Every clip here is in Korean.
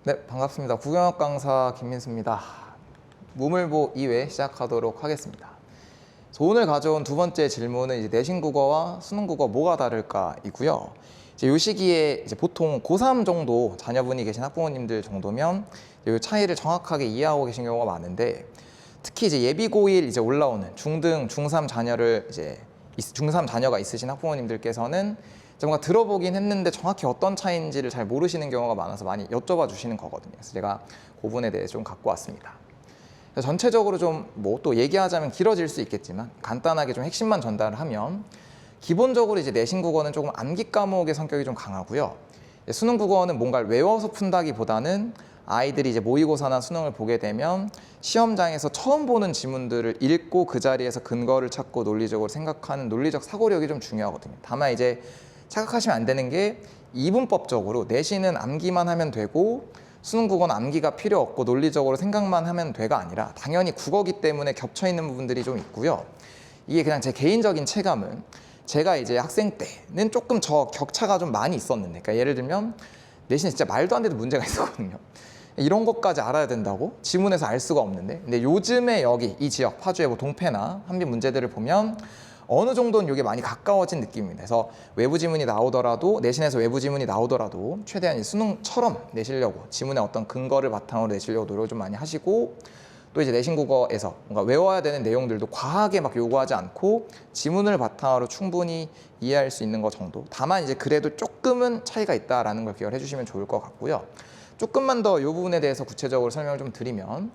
네, 반갑습니다. 국영학 강사 김민수입니다. 무물보 2회 시작하도록 하겠습니다. 오늘 가져온 두 번째 질문은 이제 내신 국어와 수능 국어 뭐가 다를까이고요. 이제 이 시기에 이제 보통 고3 정도 자녀분이 계신 학부모님들 정도면 이 차이를 정확하게 이해하고 계신 경우가 많은데, 특히 이제 예비 고1 이제 올라오는 중등, 중3 자녀를 이제 중3 자녀가 있으신 학부모님들께서는 뭔가 들어보긴 했는데 정확히 어떤 차이인지를 잘 모르시는 경우가 많아서 많이 여쭤봐 주시는 거거든요. 그래서 제가 그 부분에 대해 좀 갖고 왔습니다. 전체적으로 좀 뭐 또 얘기하자면 길어질 수 있겠지만 간단하게 좀 핵심만 전달을 하면, 기본적으로 이제 내신 국어는 조금 암기 과목의 성격이 좀 강하고요. 수능 국어는 뭔가를 외워서 푼다기보다는 아이들이 이제 모의고사나 수능을 보게 되면 시험장에서 처음 보는 지문들을 읽고 그 자리에서 근거를 찾고 논리적으로 생각하는 논리적 사고력이 좀 중요하거든요. 다만 이제 착각하시면 안 되는 게, 이분법적으로 내신은 암기만 하면 되고 수능 국어는 암기가 필요 없고 논리적으로 생각만 하면 돼가 아니라, 당연히 국어기 때문에 겹쳐 있는 부분들이 좀 있고요. 이게 그냥 제 개인적인 체감은, 제가 이제 학생 때는 조금 저 격차가 좀 많이 있었는데, 그러니까 예를 들면 내신에 진짜 말도 안 되는 문제가 있었거든요. 이런 것까지 알아야 된다고? 지문에서 알 수가 없는데. 근데 요즘에 여기 이 지역 파주의 뭐 동패나 한비 문제들을 보면 어느 정도는 이게 많이 가까워진 느낌입니다. 그래서 외부 지문이 나오더라도, 내신에서 외부 지문이 나오더라도 최대한 수능처럼 내시려고, 지문의 어떤 근거를 바탕으로 내시려고 노력을 좀 많이 하시고, 또 이제 내신 국어에서 뭔가 외워야 되는 내용들도 과하게 막 요구하지 않고 지문을 바탕으로 충분히 이해할 수 있는 것 정도. 다만 이제 그래도 조금은 차이가 있다라는 걸 기억을 해주시면 좋을 것 같고요. 조금만 더 이 부분에 대해서 구체적으로 설명을 좀 드리면,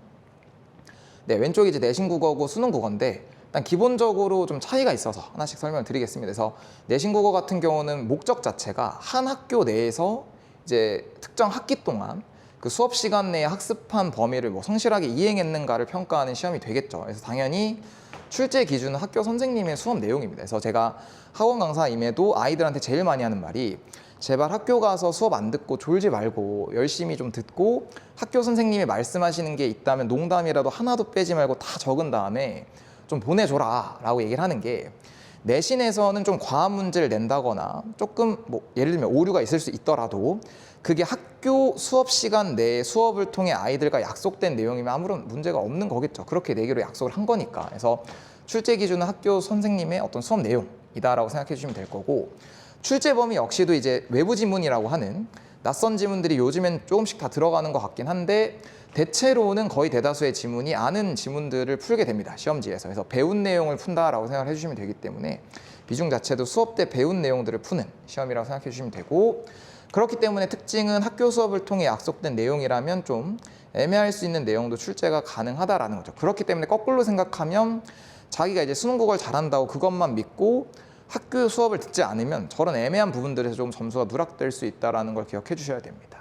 네, 왼쪽이 이제 내신 국어고 수능 국어인데, 일단 기본적으로 좀 차이가 있어서 하나씩 설명을 드리겠습니다. 그래서 내신 국어 같은 경우는 목적 자체가 한 학교 내에서 이제 특정 학기 동안 그 수업 시간 내에 학습한 범위를 뭐 성실하게 이행했는가를 평가하는 시험이 되겠죠. 그래서 당연히 출제 기준은 학교 선생님의 수업 내용입니다. 그래서 제가 학원 강사임에도 아이들한테 제일 많이 하는 말이, 제발 학교 가서 수업 안 듣고 졸지 말고 열심히 좀 듣고, 학교 선생님이 말씀하시는 게 있다면 농담이라도 하나도 빼지 말고 다 적은 다음에 좀 보내줘라 라고 얘기를 하는 게, 내신에서는 좀 과한 문제를 낸다거나 조금 뭐 예를 들면 오류가 있을 수 있더라도 그게 학교 수업 시간 내에 수업을 통해 아이들과 약속된 내용이면 아무런 문제가 없는 거겠죠. 그렇게 내기로 약속을 한 거니까. 그래서 출제 기준은 학교 선생님의 어떤 수업 내용이다라고 생각해 주시면 될 거고, 출제 범위 역시도 이제 외부 지문이라고 하는 낯선 지문들이 요즘엔 조금씩 다 들어가는 것 같긴 한데, 대체로는 거의 대다수의 지문이 아는 지문들을 풀게 됩니다, 시험지에서. 그래서 배운 내용을 푼다라고 생각을 해주시면 되기 때문에 비중 자체도 수업 때 배운 내용들을 푸는 시험이라고 생각해 주시면 되고, 그렇기 때문에 특징은 학교 수업을 통해 약속된 내용이라면 좀 애매할 수 있는 내용도 출제가 가능하다라는 거죠. 그렇기 때문에 거꾸로 생각하면, 자기가 이제 수능 국어를 잘한다고 그것만 믿고 학교 수업을 듣지 않으면 저런 애매한 부분들에서 좀 점수가 누락될 수 있다는 걸 기억해 주셔야 됩니다.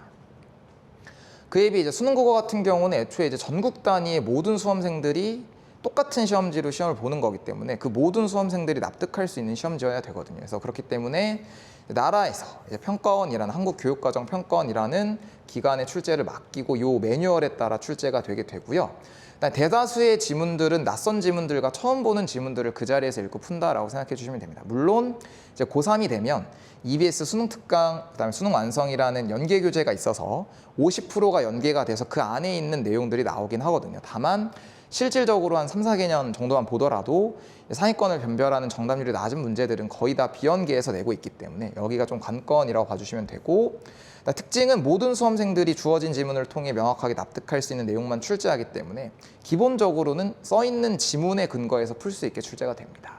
그에 비해 이제 수능 국어 같은 경우는 애초에 이제 전국 단위의 모든 수험생들이 똑같은 시험지로 시험을 보는 거기 때문에 그 모든 수험생들이 납득할 수 있는 시험지여야 되거든요. 그래서 그렇기 때문에 나라에서 이제 평가원이라는, 한국교육과정평가원이라는 기관의 출제를 맡기고 이 매뉴얼에 따라 출제가 되게 되고요. 대다수의 지문들은 낯선 지문들과 처음 보는 지문들을 그 자리에서 읽고 푼다라고 생각해 주시면 됩니다. 물론 이제 고3이 되면 EBS 수능 특강, 그다음에 수능 완성이라는 연계 교재가 있어서 50%가 연계가 돼서 그 안에 있는 내용들이 나오긴 하거든요. 다만 실질적으로 한 3, 4개년 정도만 보더라도 상위권을 변별하는 정답률이 낮은 문제들은 거의 다 비연계에서 내고 있기 때문에 여기가 좀 관건이라고 봐주시면 되고, 특징은 모든 수험생들이 주어진 지문을 통해 명확하게 납득할 수 있는 내용만 출제하기 때문에 기본적으로는 써있는 지문의 근거에서 풀 수 있게 출제가 됩니다.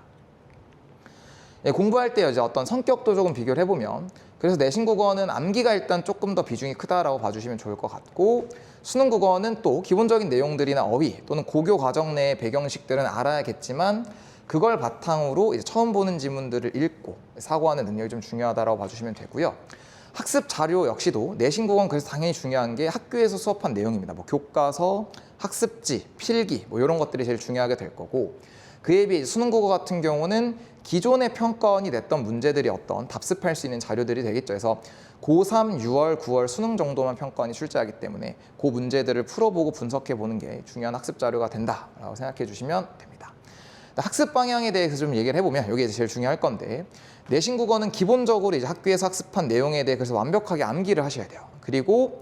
공부할 때 이제 어떤 성격도 조금 비교를 해보면, 그래서 내신 국어는 암기가 일단 조금 더 비중이 크다라고 봐주시면 좋을 것 같고, 수능 국어는 또 기본적인 내용들이나 어휘 또는 고교 과정 내의 배경식들은 알아야겠지만, 그걸 바탕으로 이제 처음 보는 지문들을 읽고 사고하는 능력이 좀 중요하다고 봐주시면 되고요. 학습 자료 역시도 내신 국어는 그래서 당연히 중요한 게 학교에서 수업한 내용입니다. 뭐 교과서, 학습지, 필기 뭐 이런 것들이 제일 중요하게 될 거고, 그에 비해 수능 국어 같은 경우는 기존의 평가원이 냈던 문제들이 어떤 답습할 수 있는 자료들이 되겠죠. 그래서 고3, 6월, 9월 수능 정도만 평가원이 출제하기 때문에 그 문제들을 풀어보고 분석해보는 게 중요한 학습 자료가 된다라고 생각해 주시면 됩니다. 학습 방향에 대해서 좀 얘기를 해보면 이게 제일 중요할 건데, 내신 국어는 기본적으로 이제 학교에서 학습한 내용에 대해 그래서 완벽하게 암기를 하셔야 돼요. 그리고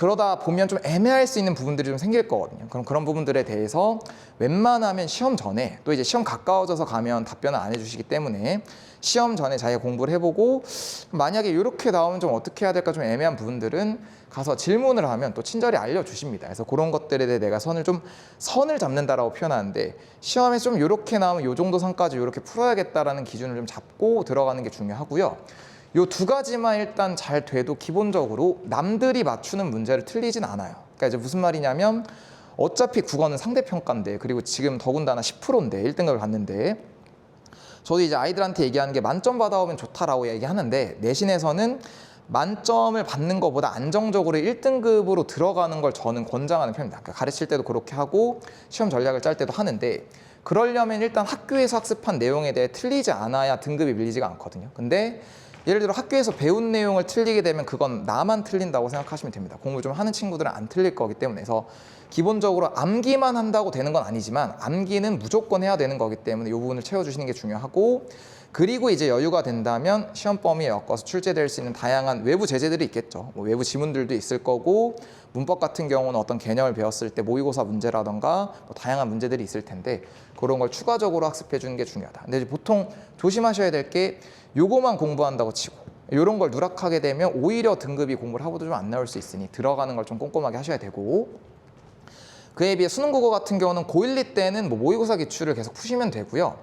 그러다 보면 좀 애매할 수 있는 부분들이 좀 생길 거거든요. 그럼 그런 부분들에 대해서 웬만하면 시험 전에, 또 이제 시험 가까워져서 가면 답변을 안 해주시기 때문에 시험 전에 자기가 공부를 해보고 만약에 이렇게 나오면 좀 어떻게 해야 될까 좀 애매한 부분들은 가서 질문을 하면 또 친절히 알려주십니다. 그래서 그런 것들에 대해 내가 선을 잡는다라고 표현하는데, 시험에서 좀 이렇게 나오면 이 정도 선까지 이렇게 풀어야겠다라는 기준을 좀 잡고 들어가는 게 중요하고요. 요 두 가지만 일단 잘 돼도 기본적으로 남들이 맞추는 문제를 틀리진 않아요. 그러니까 이제 무슨 말이냐면 어차피 국어는 상대평가인데, 그리고 지금 더군다나 10%인데 1등급을 갔는데, 저도 이제 아이들한테 얘기하는 게 만점 받아오면 좋다라고 얘기하는데, 내신에서는 만점을 받는 것보다 안정적으로 1등급으로 들어가는 걸 저는 권장하는 편입니다. 그러니까 가르칠 때도 그렇게 하고 시험 전략을 짤 때도 하는데, 그러려면 일단 학교에서 학습한 내용에 대해 틀리지 않아야 등급이 밀리지가 않거든요. 근데 예를 들어 학교에서 배운 내용을 틀리게 되면 그건 나만 틀린다고 생각하시면 됩니다. 공부 좀 하는 친구들은 안 틀릴 거기 때문에. 그래서 기본적으로 암기만 한다고 되는 건 아니지만 암기는 무조건 해야 되는 거기 때문에 이 부분을 채워주시는 게 중요하고, 그리고 이제 여유가 된다면 시험 범위에 엮어서 출제될 수 있는 다양한 외부 제재들이 있겠죠. 뭐 외부 지문들도 있을 거고, 문법 같은 경우는 어떤 개념을 배웠을 때 모의고사 문제라던가 뭐 다양한 문제들이 있을 텐데, 그런 걸 추가적으로 학습해 주는 게 중요하다. 근데 이제 보통 조심하셔야 될 게, 요거만 공부한다고 치고 이런 걸 누락하게 되면 오히려 등급이 공부를 하고도 좀 안 나올 수 있으니 들어가는 걸 좀 꼼꼼하게 하셔야 되고, 그에 비해 수능 국어 같은 경우는 고1, 2 때는 뭐 모의고사 기출을 계속 푸시면 되고요.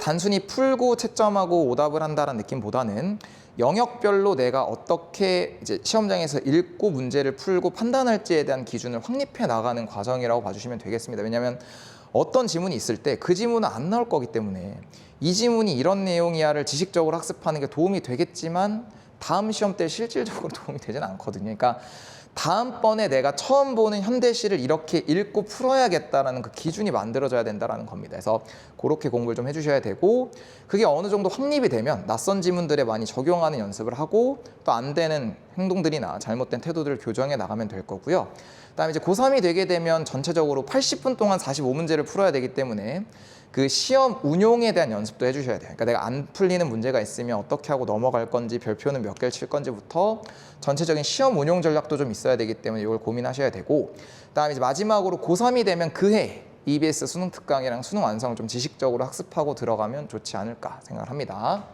단순히 풀고 채점하고 오답을 한다는 느낌보다는 영역별로 내가 어떻게 이제 시험장에서 읽고 문제를 풀고 판단할지에 대한 기준을 확립해 나가는 과정이라고 봐주시면 되겠습니다. 왜냐하면 어떤 지문이 있을 때 그 지문은 안 나올 거기 때문에 이 지문이 이런 내용이야를 지식적으로 학습하는 게 도움이 되겠지만 다음 시험 때 실질적으로 도움이 되진 않거든요. 그러니까 다음번에 내가 처음 보는 현대시를 이렇게 읽고 풀어야겠다라는 그 기준이 만들어져야 된다는 겁니다. 그래서 그렇게 공부를 좀 해주셔야 되고, 그게 어느 정도 확립이 되면 낯선 지문들에 많이 적용하는 연습을 하고, 또 안 되는 행동들이나 잘못된 태도들을 교정해 나가면 될 거고요. 그다음에 이제 고3이 되게 되면 전체적으로 80분 동안 45문제를 풀어야 되기 때문에 그 시험 운용에 대한 연습도 해주셔야 돼요. 그러니까 내가 안 풀리는 문제가 있으면 어떻게 하고 넘어갈 건지, 별표는 몇 개를 칠 건지부터 전체적인 시험 운용 전략도 좀 있어야 되기 때문에 이걸 고민하셔야 되고, 그다음에 이제 마지막으로 고3이 되면 그해 EBS 수능 특강이랑 수능 완성을 좀 지식적으로 학습하고 들어가면 좋지 않을까 생각을 합니다.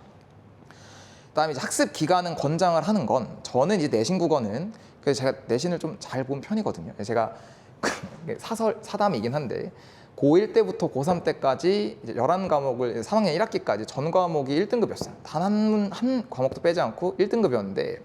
그다음에 이제 학습 기간은 권장을 하는 건, 저는 이제 내신 국어는, 그래서 제가 내신을 좀 잘 본 편이거든요. 제가 사담이긴 한데 고1 때부터 고3 때까지 이제 11과목을 3학년 1학기까지 전 과목이 1등급이었어요. 단 한 과목도 빼지 않고 1등급이었는데,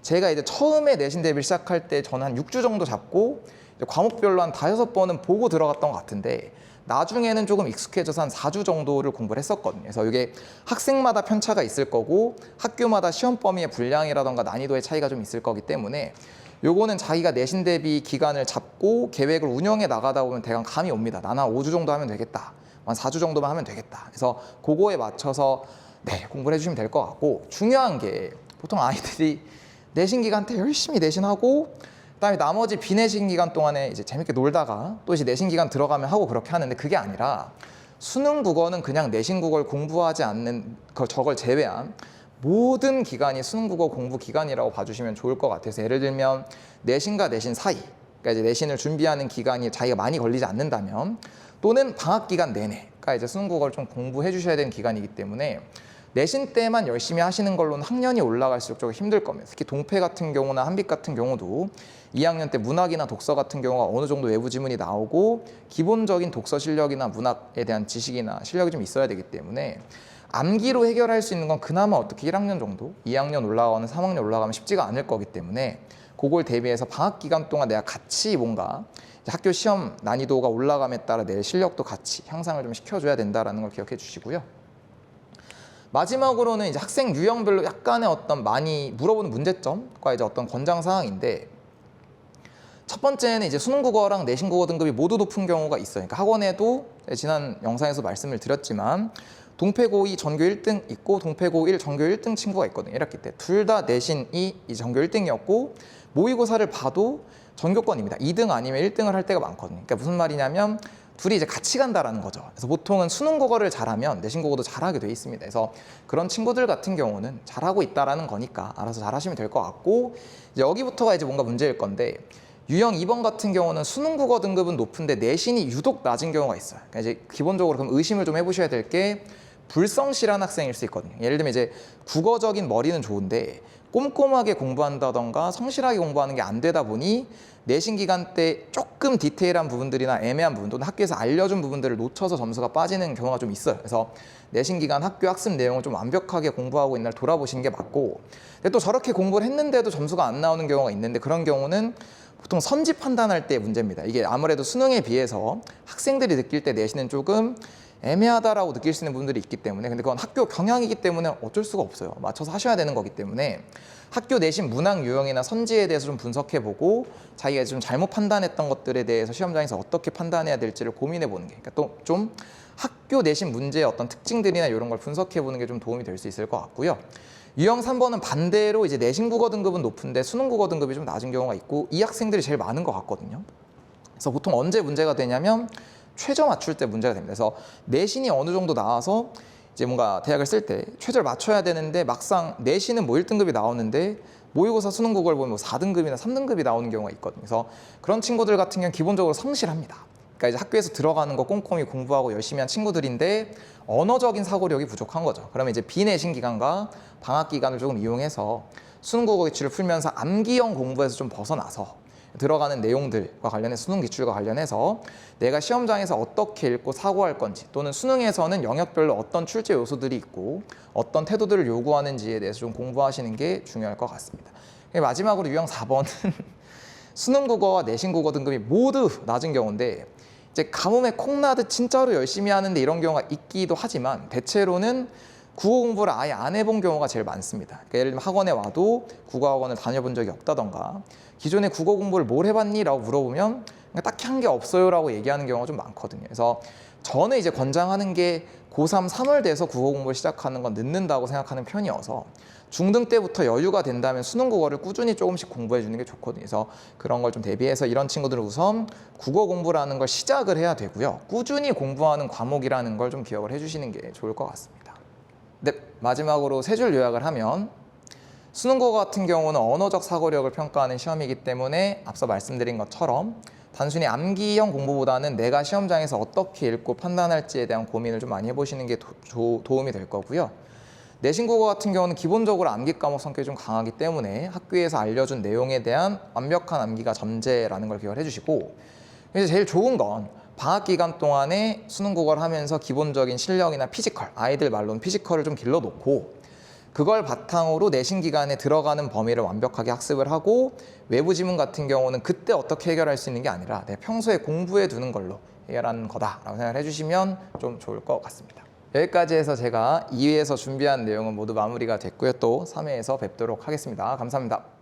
제가 이제 처음에 내신 대비를 시작할 때 저는 한 6주 정도 잡고 과목별로 한 5-6번은 보고 들어갔던 것 같은데, 나중에는 조금 익숙해져서 한 4주 정도를 공부를 했었거든요. 그래서 이게 학생마다 편차가 있을 거고 학교마다 시험 범위의 분량이라던가 난이도의 차이가 좀 있을 거기 때문에 요거는 자기가 내신 대비 기간을 잡고 계획을 운영해 나가다 보면 대강 감이 옵니다. 나는 한 5주 정도 하면 되겠다, 한 4주 정도만 하면 되겠다. 그래서 그거에 맞춰서 공부를 해주시면 될 것 같고, 중요한 게 보통 아이들이 내신 기간 때 열심히 내신하고 그다음에 나머지 비내신 기간 동안에 이제 재밌게 놀다가 또 이제 내신 기간 들어가면 하고 그렇게 하는데, 그게 아니라 수능 국어는 그냥 내신 국어를 공부하지 않는 저걸 제외한 모든 기간이 수능 국어 공부 기간이라고 봐주시면 좋을 것 같아서, 예를 들면 내신과 내신 사이, 그러니까 이제 내신을 준비하는 기간이 자기가 많이 걸리지 않는다면, 또는 방학 기간 내내가 이제 수능 국어를 좀 공부해 주셔야 되는 기간이기 때문에 내신 때만 열심히 하시는 걸로는 학년이 올라갈수록 조금 힘들 겁니다. 특히 동패 같은 경우나 한빛 같은 경우도 2학년 때 문학이나 독서 같은 경우가 어느 정도 외부 지문이 나오고 기본적인 독서 실력이나 문학에 대한 지식이나 실력이 좀 있어야 되기 때문에 암기로 해결할 수 있는 건 그나마 어떻게 1학년 정도, 2학년 올라가는 3학년 올라가면 쉽지가 않을 거기 때문에 그걸 대비해서 방학 기간 동안 내가 같이 뭔가 학교 시험 난이도가 올라감에 따라 내 실력도 같이 향상을 좀 시켜줘야 된다는 걸 기억해 주시고요. 마지막으로는 이제 학생 유형별로 약간의 어떤 많이 물어보는 문제점과 이제 어떤 권장 사항인데, 첫 번째는 이제 수능 국어랑 내신 국어 등급이 모두 높은 경우가 있어요. 그러니까 학원에도 지난 영상에서 말씀을 드렸지만 동패 고2 전교 1등 있고 동패 고1 전교 1등 친구가 있거든요. 1학기 때 둘 다 내신이 이 전교 1등이었고 모의고사를 봐도 전교권입니다. 2등 아니면 1등을 할 때가 많거든요. 그러니까 무슨 말이냐면 둘이 이제 같이 간다라는 거죠. 그래서 보통은 수능 국어를 잘하면 내신 국어도 잘하게 돼 있습니다. 그래서 그런 친구들 같은 경우는 잘하고 있다라는 거니까 알아서 잘하시면 될 것 같고, 이제 여기부터가 이제 뭔가 문제일 건데, 유형 2번 같은 경우는 수능 국어 등급은 높은데 내신이 유독 낮은 경우가 있어요. 그러니까 이제 기본적으로 그럼 의심을 좀 해보셔야 될 게 불성실한 학생일 수 있거든요. 예를 들면 이제 국어적인 머리는 좋은데 꼼꼼하게 공부한다던가 성실하게 공부하는 게 안 되다 보니 내신 기간 때 조금 디테일한 부분들이나 애매한 부분 또는 학교에서 알려준 부분들을 놓쳐서 점수가 빠지는 경우가 좀 있어요. 그래서 내신 기간 학교 학습 내용을 좀 완벽하게 공부하고 있는 날 돌아보시는 게 맞고, 근데 또 저렇게 공부를 했는데도 점수가 안 나오는 경우가 있는데 그런 경우는 보통 선지 판단할 때 문제입니다. 이게 아무래도 수능에 비해서 학생들이 느낄 때 내신은 조금 애매하다라고 느낄 수 있는 부분들이 있기 때문에, 근데 그건 학교 경향이기 때문에 어쩔 수가 없어요. 맞춰서 하셔야 되는 거기 때문에 학교 내신 문항 유형이나 선지에 대해서 좀 분석해보고 자기가 좀 잘못 판단했던 것들에 대해서 시험장에서 어떻게 판단해야 될지를 고민해보는 게, 그러니까 또 좀 학교 내신 문제의 어떤 특징들이나 이런 걸 분석해보는 게 좀 도움이 될 수 있을 것 같고요. 유형 3번은 반대로 이제 내신 국어 등급은 높은데 수능 국어 등급이 좀 낮은 경우가 있고 이 학생들이 제일 많은 것 같거든요. 그래서 보통 언제 문제가 되냐면 최저 맞출 때 문제가 됩니다. 그래서 내신이 어느 정도 나와서 이제 뭔가 대학을 쓸 때 최저를 맞춰야 되는데 막상 내신은 뭐 1등급이 나오는데 모의고사 수능 국어를 보면 뭐 4등급이나 3등급이 나오는 경우가 있거든요. 그래서 그런 친구들 같은 경우는 기본적으로 성실합니다. 그러니까 이제 학교에서 들어가는 거 꼼꼼히 공부하고 열심히 한 친구들인데 언어적인 사고력이 부족한 거죠. 그러면 이제 비내신 기간과 방학 기간을 조금 이용해서 수능 국어 기출을 풀면서 암기형 공부에서 좀 벗어나서 들어가는 내용들과 관련해서 수능 기출과 관련해서 내가 시험장에서 어떻게 읽고 사고할 건지, 또는 수능에서는 영역별로 어떤 출제 요소들이 있고 어떤 태도들을 요구하는지에 대해서 좀 공부하시는 게 중요할 것 같습니다. 마지막으로 유형 4번은 수능 국어와 내신 국어 등급이 모두 낮은 경우인데 이제 가뭄에 콩나듯 진짜로 열심히 하는데 이런 경우가 있기도 하지만 대체로는 국어 공부를 아예 안 해본 경우가 제일 많습니다. 그러니까 예를 들면 학원에 와도 국어학원을 다녀본 적이 없다던가 기존에 국어 공부를 뭘 해봤니? 라고 물어보면 딱히 한 게 없어요 라고 얘기하는 경우가 좀 많거든요. 그래서 저는 이제 권장하는 게 고3 3월 돼서 국어 공부를 시작하는 건 늦는다고 생각하는 편이어서 중등 때부터 여유가 된다면 수능 국어를 꾸준히 조금씩 공부해 주는 게 좋거든요. 그래서 그런 걸 좀 대비해서 이런 친구들은 우선 국어 공부라는 걸 시작을 해야 되고요. 꾸준히 공부하는 과목이라는 걸 좀 기억을 해주시는 게 좋을 것 같습니다. 네, 마지막으로 세 줄 요약을 하면 수능 국어 같은 경우는 언어적 사고력을 평가하는 시험이기 때문에 앞서 말씀드린 것처럼 단순히 암기형 공부보다는 내가 시험장에서 어떻게 읽고 판단할지에 대한 고민을 좀 많이 해보시는 게 도움이 될 거고요. 내신 국어 같은 경우는 기본적으로 암기 과목 성격이 좀 강하기 때문에 학교에서 알려준 내용에 대한 완벽한 암기가 전제라는 걸 기억을 해주시고, 그래서 제일 좋은 건 방학 기간 동안에 수능 국어를 하면서 기본적인 실력이나 피지컬, 아이들 말로는 피지컬을 좀 길러놓고 그걸 바탕으로 내신 기간에 들어가는 범위를 완벽하게 학습을 하고 외부 지문 같은 경우는 그때 어떻게 해결할 수 있는 게 아니라 내 평소에 공부해 두는 걸로 해결하는 거다라고 생각을 해주시면 좀 좋을 것 같습니다. 여기까지 해서 제가 2회에서 준비한 내용은 모두 마무리가 됐고요. 또 3회에서 뵙도록 하겠습니다. 감사합니다.